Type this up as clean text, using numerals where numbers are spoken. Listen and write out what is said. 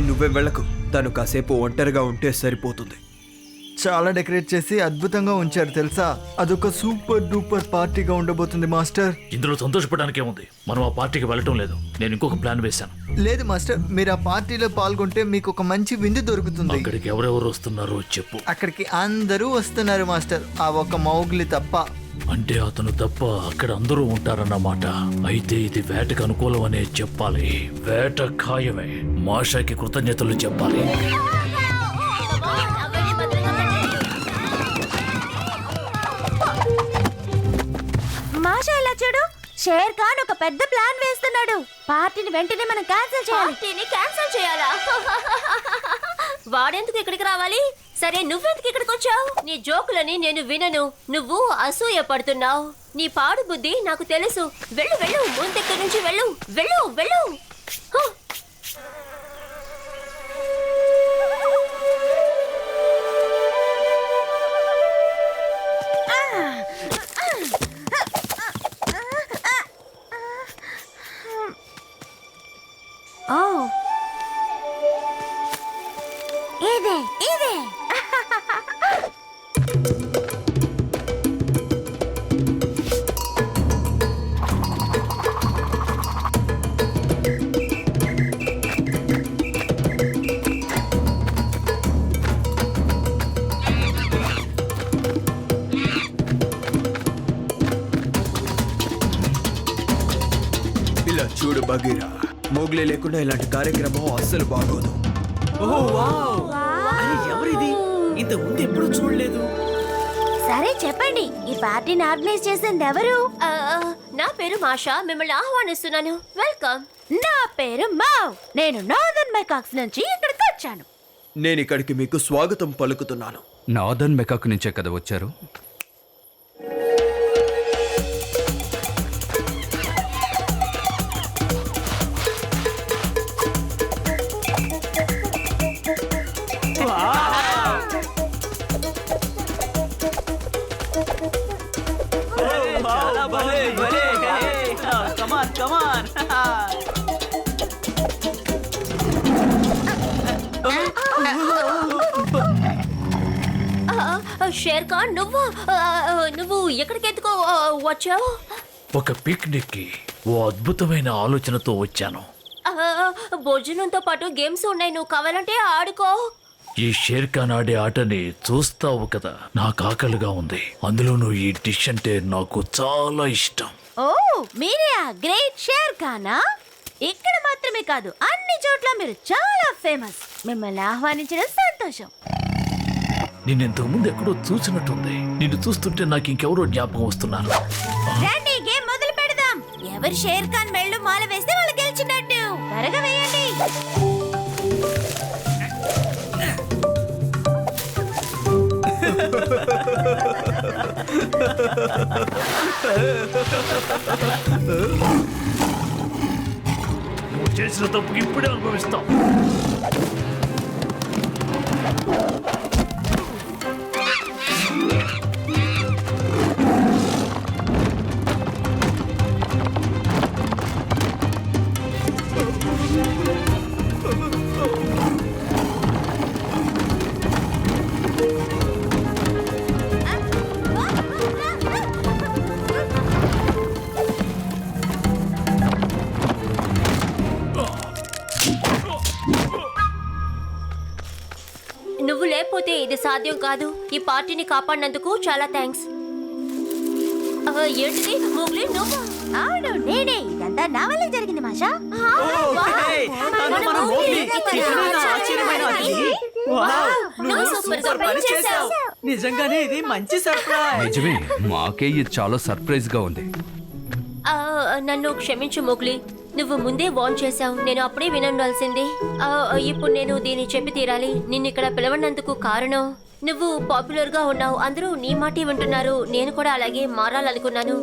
నువ్వే వెళ్ళకు. తను కాసేపు ఒంటరిగా ఉంటే సరిపోతుంది. చాలా డెకరేట్ చేసి అద్భుతంగా ఉంచారు తెలుసా. అదొక సూపర్ డూపర్ పార్టీగా ఉండబోతుంది మాస్టర్. ఇందులో సంతోషపడడానికి ఏముంది? మనం ఆ పార్టీకి వెళ్ళటం లేదు. నేను ఇంకొక ప్లాన్ వేశాను. లేదు మాస్టర్, మీరు ఆ పార్టీలో పాల్గొంటే మీకు ఒక మంచి విందు దొరుకుతుంది. అక్కడికి ఎవరెవరు వస్తున్నారో చెప్పు. అక్కడికి అందరూ వస్తున్నారు మాస్టర్, ఆ ఒక్క మౌగ్లి తప్ప. అంటే అతను తప్ప అక్కడ అందరూ ఉంటారన్నమాట. అయితే ఇది వేటకు అనుకూలం అనే చెప్పాలి. వేట ఖాయమే. మాషాకి కృతజ్ఞతలు చెప్పాలి. మాషా ఇలా చూడు, షేర్ ఖాన్ ఒక పెద్ద ప్లాన్ వేస్తున్నాడు. పార్టీని వెంటనే మనం క్యాన్సిల్ చేయాలి. పార్టీని క్యాన్సిల్ చేయాలా? వాడెందుకు ఇక్కడికి రావాలి? సరే, నువ్వెందుకు ఇక్కడికి వచ్చావు? నీ జోకులని నేను వినను. నువ్వు అసూయ పడుతున్నావు. నీ పాడు బుద్ధి నాకు తెలుసు. వెళ్ళు వెళ్ళు, ముందెక్కడి నుంచి వెళ్ళు వెళ్ళు వెళ్ళు. ఓ ఇదే ఇదే. ఇలా చూడు బగీరా, మోగ్లీ లేకుండా ఇలాంటి కార్యక్రమం అస్సలు బాగోదు. ఎవరిది? ఇంత ముందు ఎప్పుడు చూడలేదు. సరే చెప్పండి, ఈ పార్టీని ఆర్గనైజ్ చేసింది ఎవరు? నా పేరు మాషా, మిమ్మల్ని ఆహ్వానిస్తున్నాను. వెల్కమ్. నా పేరు మావ్. నేను నార్దర్న్ మెకాక్స్ నుంచి ఇక్కడికి వచ్చాను. నేను ఇక్కడికి మీకు స్వాగతం పలుకుతున్నాను. నార్దర్న్ మెకాక్ నుంచే కదా వచ్చారు? కమాన్. షేర్ ఖాన్, నువ్వు ఎక్కడికి ఎందుకు వచ్చావు? ఒక పిక్నిక్ కి ఓ అద్భుతమైన ఆలోచనతో వచ్చాను. భోజనంతో పాటు గేమ్స్ ఉన్నాయి. నువ్వు కావాలంటే ఆడుకో. ఈ షేర్ ఖాన్ ఆడే ఆటని చూస్తావు కదా, నాకు ఆకలిగా ఉంది. అందులోనూ ఈ డిష్ అంటే నాకు చాలా ఇష్టం. ఓ, మీరే ఆ గ్రేట్ షేర్ ఖానా? ఇక్కడ మాత్రమే కాదు, అన్ని చోట్ల మీరు చాలా ఫేమస్. మిమ్మల్ని ఆహ్వానించడం సంతోషం. నేను ఇంతకు ముందు ఎక్కడో చూసినట్టుంది. నిన్ను చూస్తుంటే నాకు ఇంకెవరో జ్ఞాపకం వస్తున్నారు. రండి, గేమ్ మొదలు పెడదాం. ఎవరు షేర్ ఖాన్ మెళ్ళు మాల వేస్తే వాళ్ళు గెలిచినట్టు. త్వరగా వేయండి. నువ్వు చేసిన తప్పుకి ఇప్పుడే అనుభవిస్తావు. నువ్వు లేకపోతే ఇది సాధ్యం కాదు. ఈ పార్టీని కాపాడినందుకు చాలా థ్యాంక్స్. ఏంటిది మోగ్లీ, నువ్వు? అవును, నేనే. ఇదంతా నా వల్ల జరిగింది మాషా. నువ్వు సూపర్ పని చేశావు. నిజంగానే ఇది మంచి సర్ప్రైజ్. నిజమే, మాకే ఇది చాలా సర్ప్రైజ్ గా ఉంది. నన్ను క్షమించు మోగ్లీ. నువ్వు ముందే వార్న్ చేశావు. నేను అప్పుడే వినండాల్సింది. ఇప్పుడు నేను దీన్ని చెప్పి తీరాలి. నిన్ను ఇక్కడ పిలవనందుకు కారణం, నువ్వు పాపులర్ గా ఉన్నావు. అందరూ నీ మాటే వింటున్నారు. నేను కూడా అలాగే మారాలనుకున్నాను.